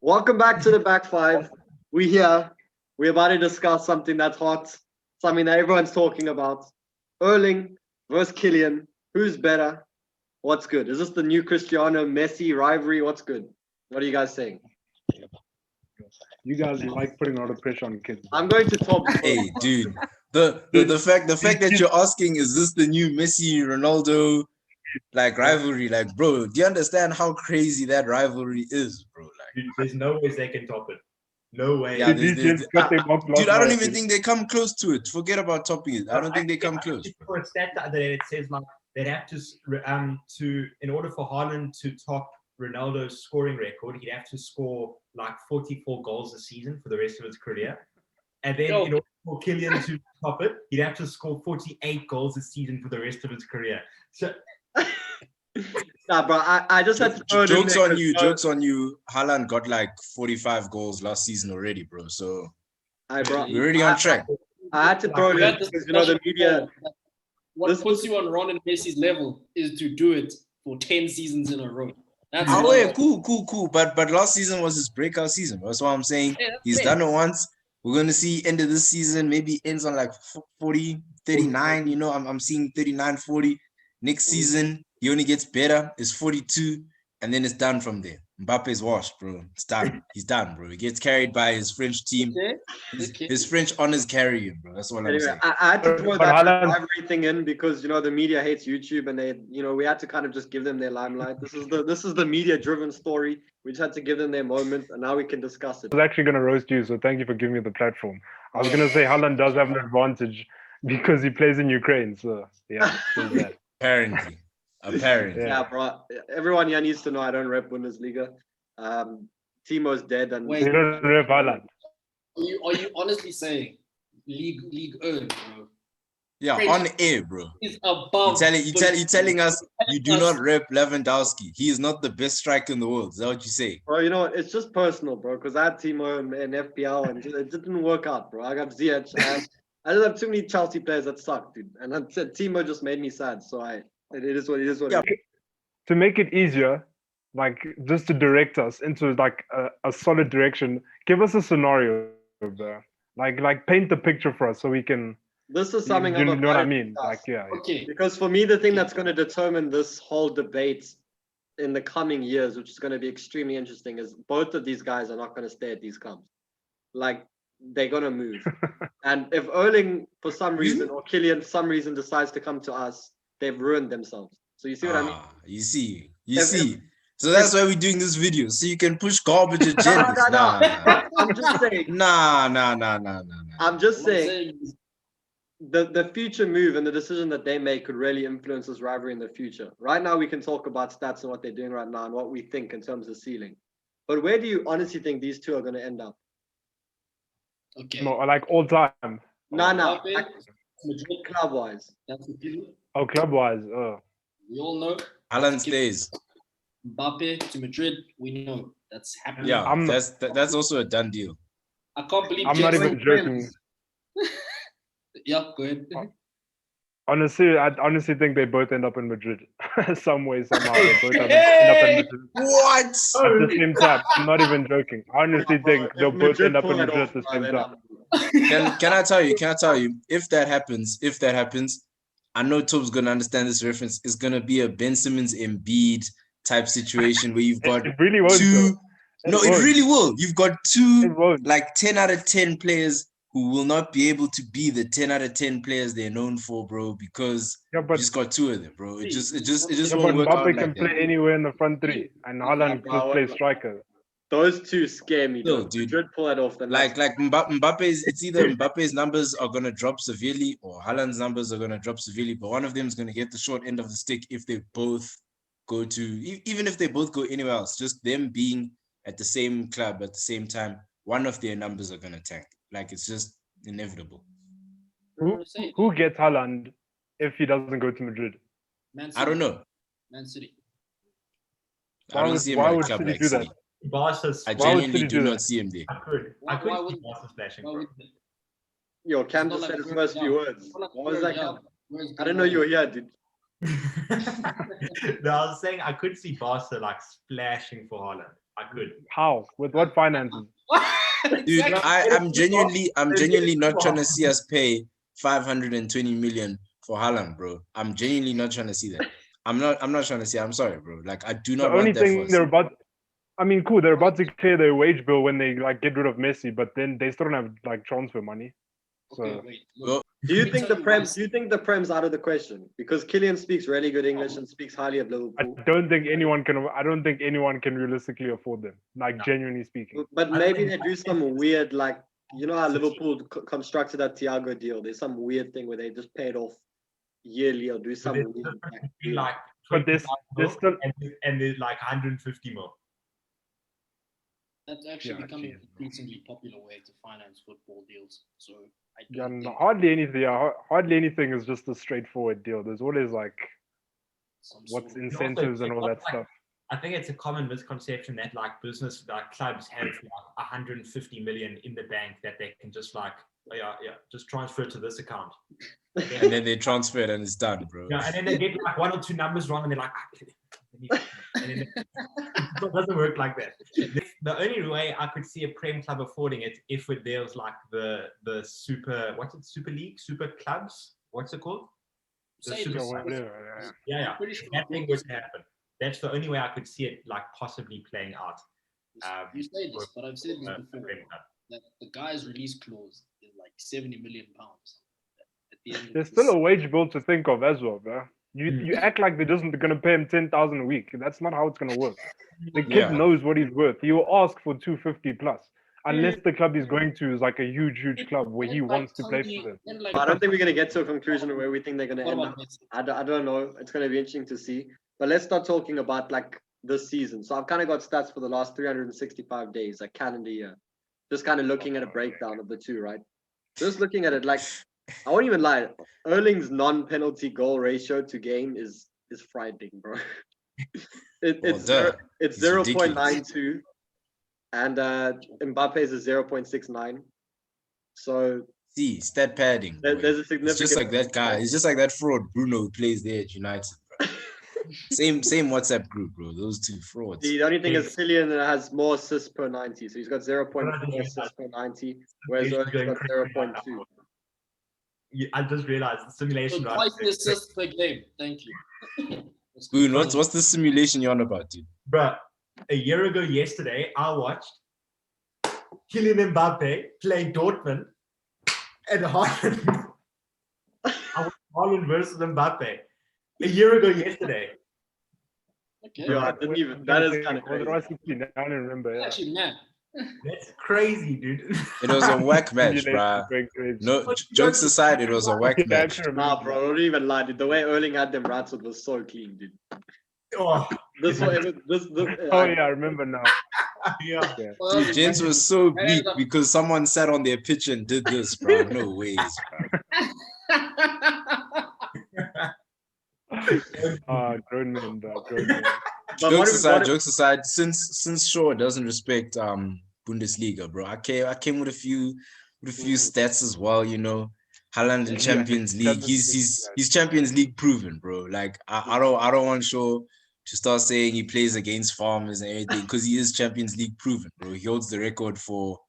Welcome back to the back five. We here. We're about to discuss something that's hot, something that everyone's talking about. Erling versus Kylian. Who's better? What's good? Is this the new Cristiano Messi rivalry? What's good? What are you guys saying? You guys like putting a lot of pressure on kids. I'm going to top. Hey, dude. The fact that you're asking, is this the new Messi Ronaldo like rivalry? Like, bro, do you understand how crazy that rivalry is, bro? Like, There's no ways they can top it. No way. Yeah, These kids got their mock dude, I last don't night, even dude. think they come close to it. Forget about topping it. I don't think they come close. For a stat that it says like they'd have to in order for Haaland to top Ronaldo's scoring record, he'd have to score like 44 goals a season for the rest of his career. And then in order for Kylian to top it, he'd have to score 48 goals a season for the rest of his career. So Nah, bro, I just had to throw it in Jokes there on you, 'cause- jokes on you. Haaland got like 45 goals last season already, bro. So bro, we're already on track. I had to throw it in because the media. What This- puts you on Ron and Messi's level is to do it for 10 seasons in a row. That's Oh, another- yeah, cool. But last season was his breakout season. That's why I'm saying Yeah, that's he's fair. done it once. We're gonna see end of this season, maybe ends on like 40, 39. You know, I'm seeing 39, 40. Next season, he only gets better, is 42, and then it's done from there. Mbappe's washed, bro. It's done. He's done, bro. He gets carried by his French team. Okay. His French honors carry him, bro. That's all I'm Anyway, saying. I had to throw But that Haaland- rivalry thing in because the media hates YouTube and we had to kind of just give them their limelight. This is the media driven story. We just had to give them their moment, and now we can discuss it. I was actually going to roast you, so thank you for giving me the platform. I was going to say Haaland does have an advantage because he plays in Ukraine. So, yeah, there's that. Apparently. Yeah. Yeah, bro. Everyone here needs to know I don't rep Bundesliga. Timo's dead, and Wait. You don't rep Haaland. Are you honestly saying League Earn, bro, Yeah, French- on air, bro. is above? You're telling us you do not rep Lewandowski. He is not the best striker in the world. Is that what you say? bro, you know what? It's just personal, bro. Because I had Timo in FPL, and it didn't work out, bro. I got Ziyech, and I just have too many Chelsea players that suck, dude. And I said Timo just made me sad. So it is what it is. What Yeah. it is. To make it easier, like just to direct us into like a solid direction, give us a scenario, bro. Like paint the picture for us so we can. This is something you I'm know what I about to mean? discuss. Like, yeah. Okay. Because for me, the thing that's going to determine this whole debate in the coming years, which is going to be extremely interesting, is both of these guys are not going to stay at these clubs. Like, they're going to move. And if Erling, for some reason, or Kylian, for some reason, decides to come to us, they've ruined themselves. So you see what I mean? You see. If- So that's why we're doing this video. So you can push garbage agendas. No. I'm just saying. Nah. I'm just What I'm saying. saying is, The future move and the decision that they make could really influence this rivalry in the future. Right now, we can talk about stats and what they're doing right now and what we think in terms of ceiling. But where do you honestly think these two are going to end up? okay. No, like all time. Nah, Mbappe, like Madrid, club-wise. that's the feeling. Oh, club wise. We all know. Alan stays. Mbappe to Madrid, we know that's happening. Yeah, that's also a done deal. I can't believe I'm not Jackson even joking. Friends- Yeah, go ahead. Honestly, I honestly think they both end up in Madrid. Some way, somehow, they both end up in Madrid. What? At the same time, I'm not even joking. I honestly think they'll both end up in Madrid at the same time. Can I tell you? If that happens, I know Tob's gonna understand this reference. It's gonna be a Ben Simmons Embiid type situation where you've got It really won't. two. though. No, it won't. really will. You've got It two won't. like 10 out of 10 players who will not be able to be the 10 out of 10 players they're known for, bro, because Yeah, you but just got two of them, bro. It just yeah, won't but work out Mbappe like can that. play anywhere in the front three, and Haaland just plays striker. Those two scare me, No, though. dude. Madrid pull it off. Then Like Mbappe's, it's either Mbappe's numbers are gonna drop severely or Haaland's numbers are gonna drop severely, but one of them is gonna get the short end of the stick if they both go to, even if they both go anywhere else, just them being at the same club at the same time, one of their numbers are gonna tank. Like it's just inevitable. Who gets Haaland if he doesn't go to Madrid? Man City. I don't know. Man City. I don't see him why at a would club City like do that? City. Barca's. I Why would genuinely City do do not that? see him there. I could Why see would- Barca splashing, Why bro. would- Yo, Cam It's just not said like his we're first few young. words. It's not like What was we're that, young. Cam? Where's I didn't know you were here, dude. No, I was saying I could see Barca like splashing for Haaland. I could. How? With what finances? Dude, Exactly. I'm genuinely not trying to see us pay 520 million for Haaland, bro. I'm genuinely not trying to see that. I'm not trying to see. I'm sorry, bro. Like, I do The not only want that for thing us. they're about, I mean, cool, they're about to clear their wage bill when they like get rid of Messi, but then they still don't have like transfer money. So Okay, wait. Well, Look, Do you let me think tell the you Prem? why- Do you think the Prem's out of the question? Because Kylian speaks really good English and speaks highly of I Liverpool. don't think anyone can. I don't think anyone can realistically afford them. Like genuinely speaking. But I maybe think- they do some weird, like, you know how Liverpool constructed that Thiago deal. There's some weird thing where they just pay it off yearly or do But some there's weird. difference Like, between like But there's 25 mil still- and there's like 150 mil. That's actually Yeah, becoming geez, an increasingly popular way to finance football deals. So I Yeah, don't no, think hardly anything. Yeah, hardly anything is just a straightforward deal. There's always like some what's sort of- incentives and all that stuff. I think it's a common misconception that like business, like clubs have like 150 million in the bank that they can just like, just transfer to this account. and then they transfer it and it's done, bro. Yeah, and then they get like 1 or 2 numbers wrong and they're like, and then it doesn't work like that. The only way I could see a Prem club affording it if there was like the super, what's it, Super League, Super Clubs, what's it called? The Say Super this. Yeah, whatever, yeah. Yeah, I'm pretty sure that thing would happen. That's the only way I could see it like possibly playing out. You say this, but I've said this a before. Prem club. That the guy's release clause is like 70 million pounds. At the end of There's this- still a wage bill to think of as well, bro. You act like they're just gonna pay him 10,000 a week. That's not how it's gonna work. The kid Yeah. knows what he's worth. He will ask for 250 plus, unless the club he's going to is like a huge club where he And wants to like play Tony- for them. and like- I don't think we're going to get to a conclusion of where we think they're going to What end about up. Messi? I don't know. It's going to be interesting to see. But let's start talking about like this season. So I've kind of got stats for the last 365 days, a calendar year. Just kind of looking at a breakdown of the two, right? Just looking at it, like, I won't even lie. Erling's non-penalty goal ratio to game is frightening, bro. It's duh. it's It's ridiculous. 0.92, and Mbappe's is 0.69. So See, stat padding. there's boy. a It's significant. just like that guy. It's just like that fraud Bruno who plays there at United, bro. Same WhatsApp group, bro. Those two frauds. The only thing is Yes. Kylian has more assists per 90, so he's got 0.4 Yeah. assists per 90, whereas He's Erling's going got crazy right 0.2. now. I just realized the So simulation. twice the assists per game. Thank you. That's good. Boone, what's the simulation you're on about, dude? Bruh, a year ago yesterday, I watched Kylian Mbappe play Dortmund and Haaland. I watched Haaland versus Mbappe a year ago yesterday. Okay. Yeah, I didn't even. That is kind of crazy. I don't remember. Yeah. Actually, man. That's crazy, dude. It was a whack match, Simulation bruh. going crazy. No, jokes aside, it was a whack Yeah, I match. can remember. Nah, bro, don't even lie, dude. The way Erling had them rattled was so clean, dude. Oh, This one, Oh yeah, I remember now. yeah. Well, Dude, gents was so bleak because someone sat on their pitch and did this, bro. No ways, bro. Grown men, bro. Grown men. Jokes aside, since Shaw doesn't respect Bundesliga, bro. I came with a few stats as well, you know. Haaland in Champions League. He's Champions League proven, bro. Like I don't want Shaw to start saying he plays against farmers and everything because he is Champions League proven, bro. He holds the record for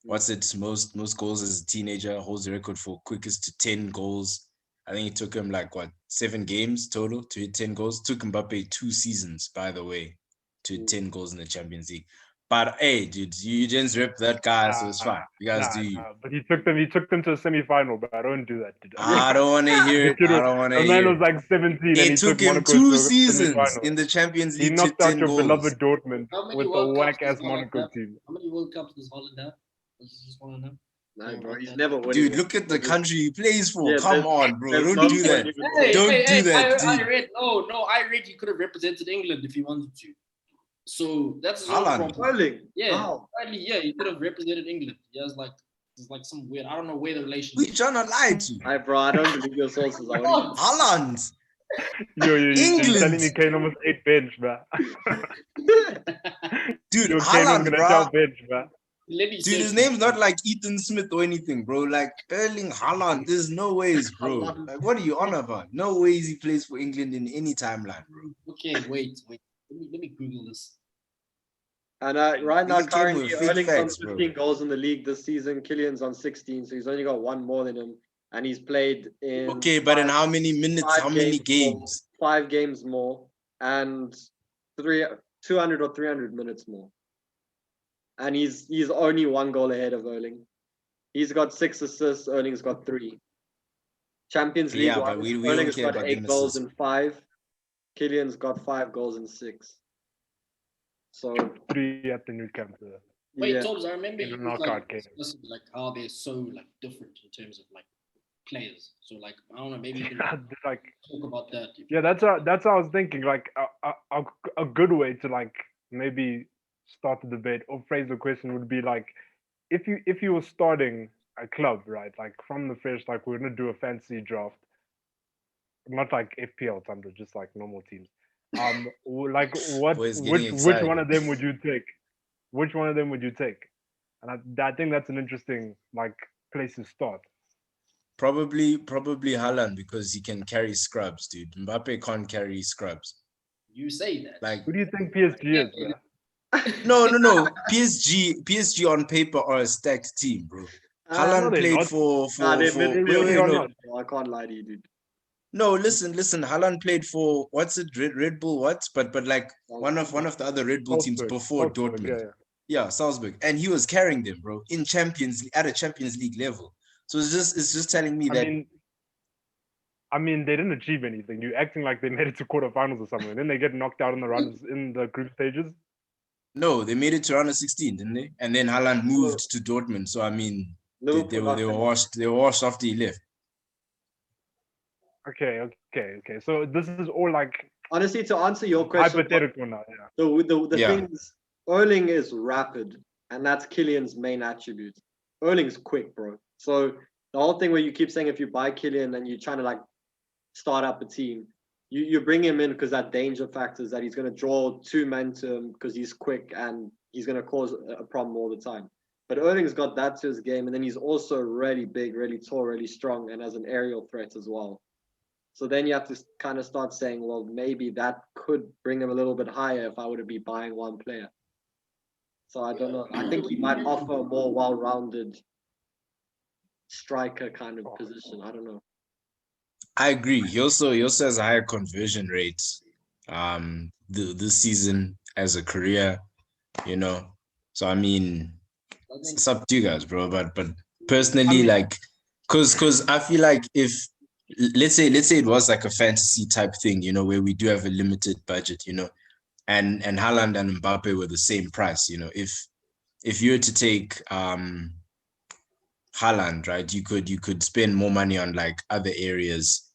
most goals as a teenager, holds the record for quickest to 10 goals. I think it took him like 7 games total to hit 10 goals. Took Mbappe 2 seasons, by the way, to hit 10 goals in the Champions League. But hey, dude, you just ripped that guy, so it's fine. You guys do you. But he took them to a semi-final, but I don't do that. Dude. I don't want to hear it. I don't want to The man hear was it. like 17 and he It took him Monaco 2 to a seasons semi-final. in the Champions He League to knocked out 10 your goals. beloved Dortmund How many with a World Cups whack-ass does Haaland Monaco have? team. How many World Cups does Holland have? Just want to know. No, bro, he's never winning. Dude, look at the country he plays for. Yeah, Come there's- on, bro. there's Don't no do point that. even Hey, Don't hey, do hey, that, I dude. read. I read he could have represented England if he wanted to. So that's his own Haaland. problem. Erling. Yeah, Wow. apparently, yeah, he could have represented England. He has like, it's like some weird. I don't know where the Who relationship. you trying to lie to? Hi, bro. I don't believe your sources. I won't Haaland. You're England. telling me Kane almost 8 bench, bro. Dude, Yo, Kane was Haaland, gonna bro. tell bench, bro. Lenny Dude, said- his name's not like Ethan Smith or anything, bro. Like Erling Haaland. There's no ways, bro. Haaland. Like, what are you on about? No ways he plays for England in any timeline, bro. Okay, wait. Let me Google this. And right now, He came with currently, big Erling's facts, on bro. 15 goals in the league this season. Kylian's on 16, so he's only got one more than him. And he's played in Okay, but in how many minutes? How many games? 5 games more, and 200 or 300 minutes more. And he's only 1 goal ahead of Erling. He's got 6 assists. Erling's got 3. Champions League. Yeah, but we don't Erling's care got about 8 them goals assists. and 5. Kylian's got 5 goals and 6. So 3 at the new camp. Wait, yeah. Tobes, I remember In you the was knockout like game. discussing like how they're so like different in terms of like players. So like I don't know, maybe you can Like, talk about that. yeah, that's what I was thinking. Like a good way to like maybe start the debate or phrase the question would be like, if you were starting a club, right? Like from the fresh, like we're gonna do a fantasy draft, not like FPL thunder, just like normal teams. Like Boys getting which one excited. of them would you take? Which one of them would you take? And I think that's an interesting like place to start. Probably Haaland because he can carry scrubs, dude. Mbappe can't carry scrubs. You say that. Like Who do you think PSG is, bro? no. PSG on paper are a stacked team, bro. no, Haaland they're played not. for they really are not. I can't lie to you, dude. No, listen. Haaland played for what's it? Red Bull, what? But like one of the other Red Bull teams before Salzburg, Dortmund. Yeah, Salzburg, and he was carrying them, bro, at a Champions League level. So it's just telling me that. I mean, they didn't achieve anything. You're acting like they made it to quarterfinals or something, and then they get knocked out in the group stages. No, they made it to round of 16, didn't they? And then Haaland moved to Dortmund. So I mean, they were washed. They were washed after he left. Okay. So this is all like honestly to answer your question. Hypothetical now, yeah. The thing is, Erling is rapid, and that's Kylian's main attribute. Erling's quick, bro. So the whole thing where you keep saying if you buy Kylian and you're trying to like start up a team, you bring him in because that danger factor is that he's going to draw 2 men to him because he's quick and he's going to cause a problem all the time. But Erling's got that to his game, and then he's also really big, really tall, really strong, and has an aerial threat as well. So then you have to kind of start saying, well, maybe that could bring him a little bit higher if I were to be buying one player. So I don't know. I think he might offer a more well-rounded striker kind of position. I don't know. I agree. He also has a higher conversion rate. This season as a career, you know. So I mean, it's up to you guys, bro. But personally, like, cause I feel like if let's say it was like a fantasy type thing, you know, where we do have a limited budget, you know, and Haaland and Mbappe were the same price, you know, if you were to take Haaland, right, you could spend more money on like other areas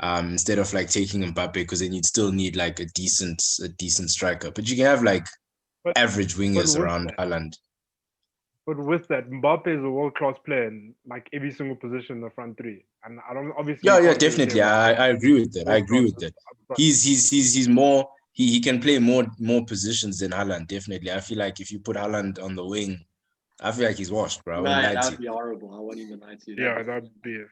instead of like taking Mbappe, because then you'd still need like a decent striker. But you can have like average wingers around Haaland. But with that, Mbappe is a world-class player in like every single position in the front three, and I don't obviously. Yeah, definitely. I agree with that. I agree with that. He's more. He can play more positions than Haaland. Definitely. I feel like if you put Haaland on the wing, I feel like he's washed, bro. That'd be horrible. I won't even lie to you. Yeah, that'd be it.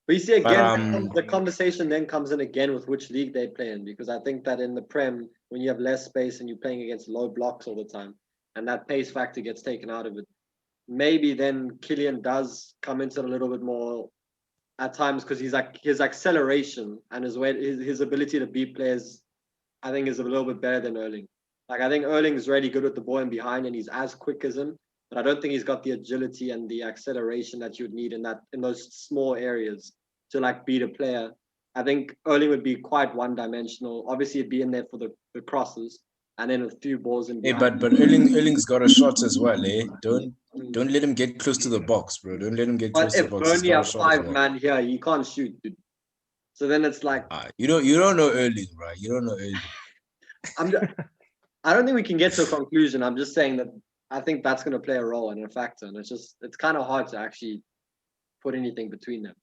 But you see, again, the conversation then comes in again with which league they play in, because I think that in the Prem, when you have less space and you're playing against low blocks all the time, and that pace factor gets taken out of it, maybe then Kylian does come into it a little bit more at times, because he's like his acceleration and his ability to beat players, I think, is a little bit better than Erling. Like, I think Erling's really good with the ball and behind, and he's as quick as him, but I don't think he's got the agility and the acceleration that you would need in those small areas to like beat a player. I think Erling would be quite one-dimensional. Obviously, he'd be in there for the crosses and then a few balls in behind. But Erling's got a shot as well, eh? Don't let him get close to the box, bro. Don't let him get close to the box. But if Burnley have 5 man here, you can't shoot, dude. So then it's like you don't know Erling, right? You don't know Erling. I don't think we can get to a conclusion. I'm just saying that I think that's going to play a role and a factor, and it's kind of hard to actually put anything between them.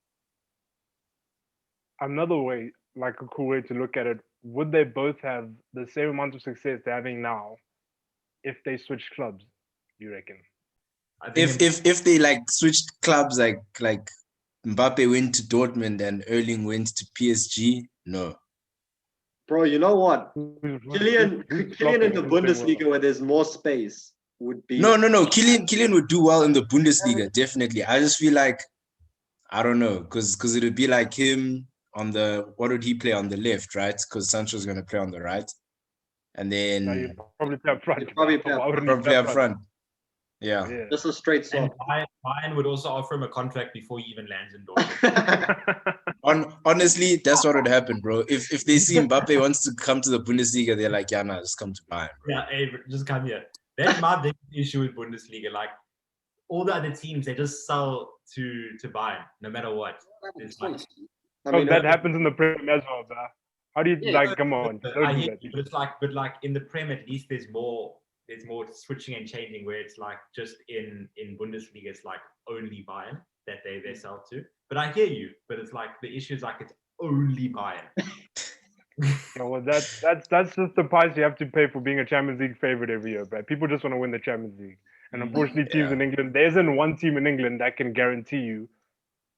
Another way, like a cool way to look at it, would they both have the same amount of success they're having now if they switch clubs, you reckon? If they like switched clubs, like Mbappe went to Dortmund and Erling went to PSG, no. Bro, you know what? Who's Kylian in flopping the and who's doing Bundesliga well? where there's more space would be. No. Kylian would do well in the Bundesliga, definitely. I just feel like, I don't know, because it would be like him on the, what would he play on the left, right? Because Sancho's going to play on the right. And No, then you probably play up front. You'd probably play up Why wouldn't probably he play up front. Yeah. Yeah. Just a straight And swap. Bayern would also offer him a contract before he even lands in Dortmund. Honestly, that's what would happen, bro. If they see Mbappe wants to come to the Bundesliga, they're like, yeah, nah, just come to Bayern, bro. Yeah, hey, just come here. That's my big issue with Bundesliga. Like all the other teams, they just sell to Bayern no matter what. It's like, I Oh, mean, that happens in the Premier as well, bro. How do you Yeah, like? Come on, I don't do hear that. you, but like in the Prem, at least there's more switching and changing. Where it's like just in Bundesliga, it's like only Bayern that they sell to. But I hear you. But it's like the issue is like it's only Bayern. Yeah, well, that's just the price you have to pay for being a Champions League favorite every year, bro. People just want to win the Champions League, and unfortunately, teams in England, there isn't one team in England that can guarantee you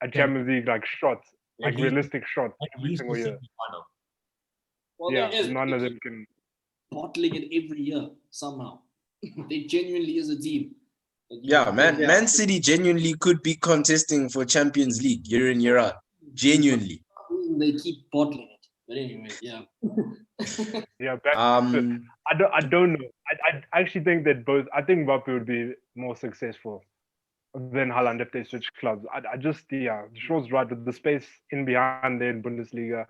a Champions League like shot, like least- realistic shot At every least single the year. semi-final. Well, Yeah, there is. none of They them can. keep bottling it every year somehow. They genuinely is a team. that you- Yeah, man. Yeah. Man City genuinely could be contesting for Champions League year in, year out. Genuinely. They keep bottling it. But anyway, yeah. Yeah, back to it. I don't know. I actually think that I think Mbappe would be more successful than Haaland if they switch clubs. I just, Shaw's right with the space in behind there in Bundesliga.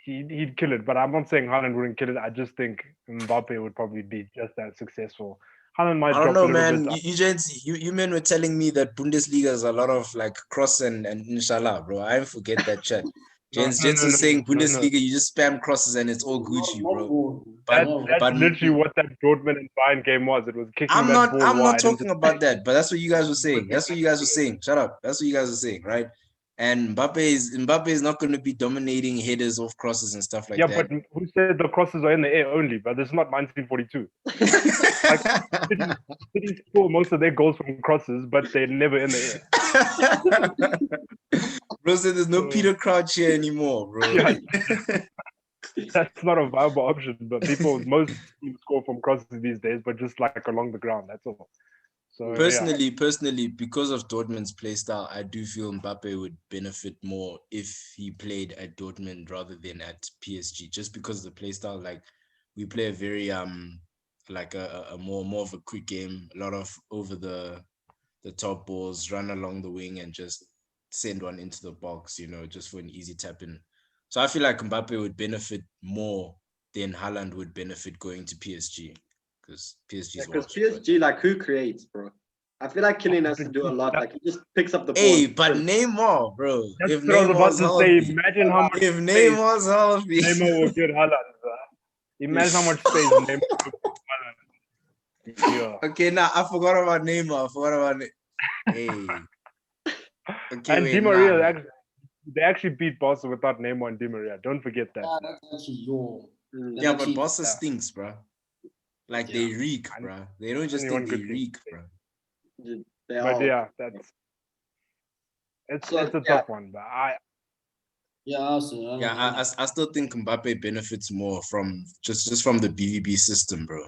He'd kill it, but I'm not saying Haaland wouldn't kill it. I just think Mbappe would probably be just as successful. Haaland might I don't drop know, a little man. bit. You gents, you men were telling me that Bundesliga is a lot of like cross and inshallah, bro. I forget that chat. Gents No, were saying no. Bundesliga, you just spam crosses and it's all Gucci, bro. That's But literally what that Dortmund and Bayern game was. It was kicking I'm that not ball I'm wide. not and talking just- about that, but that's what you guys were saying. That's what you guys were saying. Shut up. That's what you guys were saying, right? And Mbappe is not going to be dominating headers off crosses and stuff like Yeah, that. but who said the crosses are in the air only? But this is not 1942. City score most of their goals from crosses, but they're never in the air. Bro said there's no Peter Crouch here anymore, bro. Yeah. That's not a viable option. But most teams score from crosses these days, but just like along the ground. That's all. So Personally, because of Dortmund's play style, I do feel Mbappe would benefit more if he played at Dortmund rather than at PSG. Just because of the play style, like we play a very like a more of a quick game, a lot of over the top balls, run along the wing, and just send one into the box, just for an easy tap in. So I feel like Mbappe would benefit more than Haaland would benefit going to PSG. Because PSG Because PSG, like, who creates, bro? I feel like Kylian has to do a lot. Like, he just picks up the ball. Hey, but Neymar, bro. that's If what I was about Neymar's to healthy, say. Imagine how much if space Neymar's healthy, Neymar will get Haaland. Imagine how much space Neymar will get Haaland. Yeah. Okay, now I forgot about Neymar. Hey. Okay, And wait, Di Maria, nah. they actually beat Barca without Neymar and Di Maria. Don't forget that. That's actually your. that's Yeah, but actually- Barca stinks, bro. Like they Yeah. reek, bro. They don't just Only think one they good reek, bro. They But are. yeah, it's a tough one. But Yeah, also. Yeah, I still think Mbappe benefits more from just from the BVB system, bro.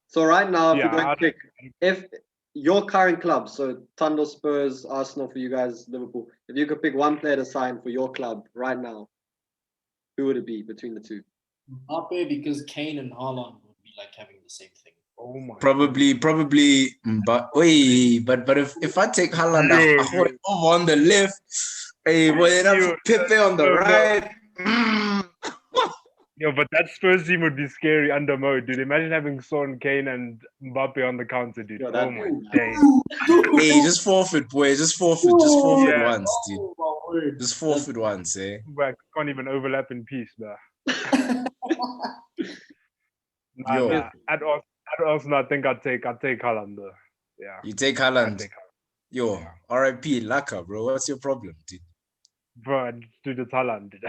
So right now, if Yeah, you're going to pick, if your current club, so Thunder, Spurs, Arsenal for you guys, Liverpool, if you could pick one player to sign for your club right now, who would it be between the two? Mbappe, because Kane and Haaland would be like having the same thing. oh my. Probably, but wait, but if I take Haaland, I hold it over on the left. Hey, boy, then I put Pepe on the right. Yeah, but that Spurs team would be scary under mode, dude. Imagine having Son, Kane, and Mbappe on the counter, dude. Yo, that- Oh my days. Hey, just forfeit, boy. Just forfeit Yeah. once, dude. Oh, my word. Just forfeit once, eh? Back can't even overlap in peace, bro. Yo. Nah. At Arsenal, I think I'd take Haaland, though. Yeah. You take I'd Haaland. take Haaland. Yo, RIP, Laka, bro. What's your problem, dude? Bro, dude, it's Haaland, dude.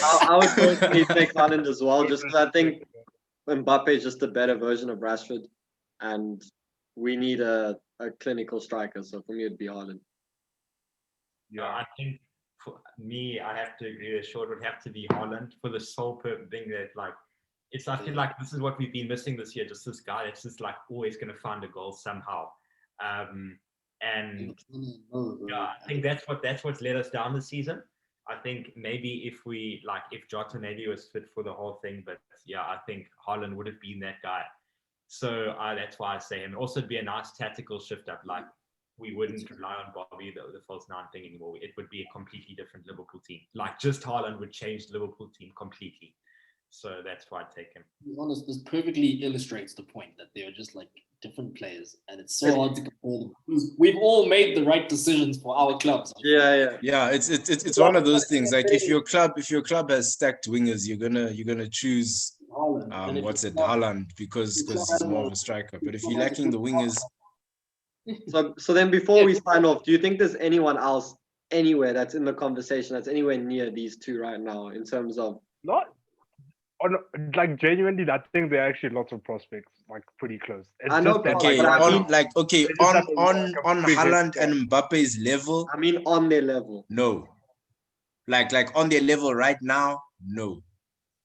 I would personally take Haaland as well, just because I think Mbappe is just a better version of Rashford, and we need a clinical striker. So for me, it'd be Haaland. Yeah, for me, I have to agree with Short. Would have to be Haaland for the sole thing that like. I feel like this is what we've been missing this year. Just this guy that's just like always going to find a goal somehow. And yeah, I think that's what's let us down this season. I think maybe if Jota maybe was fit for the whole thing, but yeah, I think Haaland would have been that guy. So that's why I say him. Also, it'd be a nice tactical shift up. Like we wouldn't rely on Bobby the false nine thing anymore. It would be a completely different Liverpool team. Like just Haaland would change the Liverpool team completely. So that's why I'd take him. To be honest, this perfectly illustrates the point that they are just like different players, and it's so hard to compare them. We've all made the right decisions for our clubs. Yeah. It's one of those things. Like if your club has stacked wingers, you're gonna choose Haaland because he's more of a striker. But if you're lacking the wingers, so then before we sign off, do you think there's anyone else anywhere that's in the conversation that's anywhere near these two right now in terms of Not like genuinely, I think there are actually lots of prospects like pretty close. It's I know, just that, okay, like, but I mean, on Haaland and Mbappe's level. I mean, on their level. No, like on their level right now, no.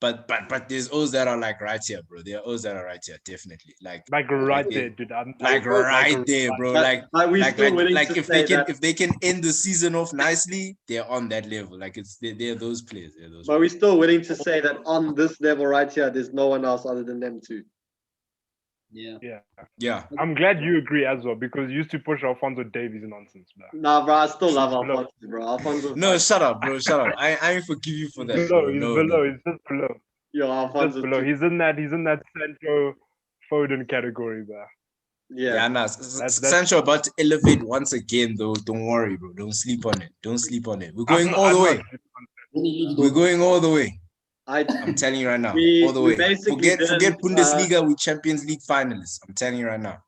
But there's O's that are like right here, bro. There are O's that are right here, definitely. Like right there, dude. Right there, bro. If they can end the season off nicely, they're on that level. Like they're those players. But we're still willing to say that on this level right here, there's no one else other than them two. Yeah. I'm glad you agree as well because you used to push Alphonso Davies nonsense, bro. Nah, bro, I still love Alphonso, bro. Alphonso. No, shut up, bro. Shut up. I forgive you for that. He's just below. Yo, Alphonso. Just below. He's in that Sancho Foden category, bro. Yeah, nah. Sancho about to elevate once again, though. Don't worry, bro. Don't sleep on it. We're going all the way. We're going all the way. I'm telling you right now, all the way. Forget Bundesliga, we Champions League finalists. I'm telling you right now.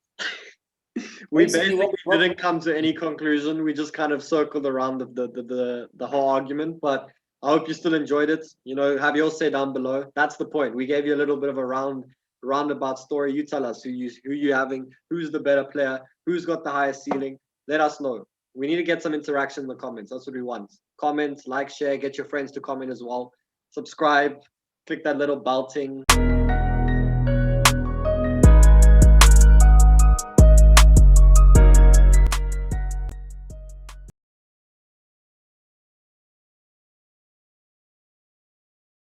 We basically didn't come to any conclusion. We just kind of circled around the whole argument. But I hope you still enjoyed it. You know, have your say down below. That's the point. We gave you a little bit of a roundabout story. You tell us who you having, who's the better player, who's got the highest ceiling. Let us know. We need to get some interaction in the comments. That's what we want. Comment, like, share, get your friends to comment as well. Subscribe, click that little bell thing.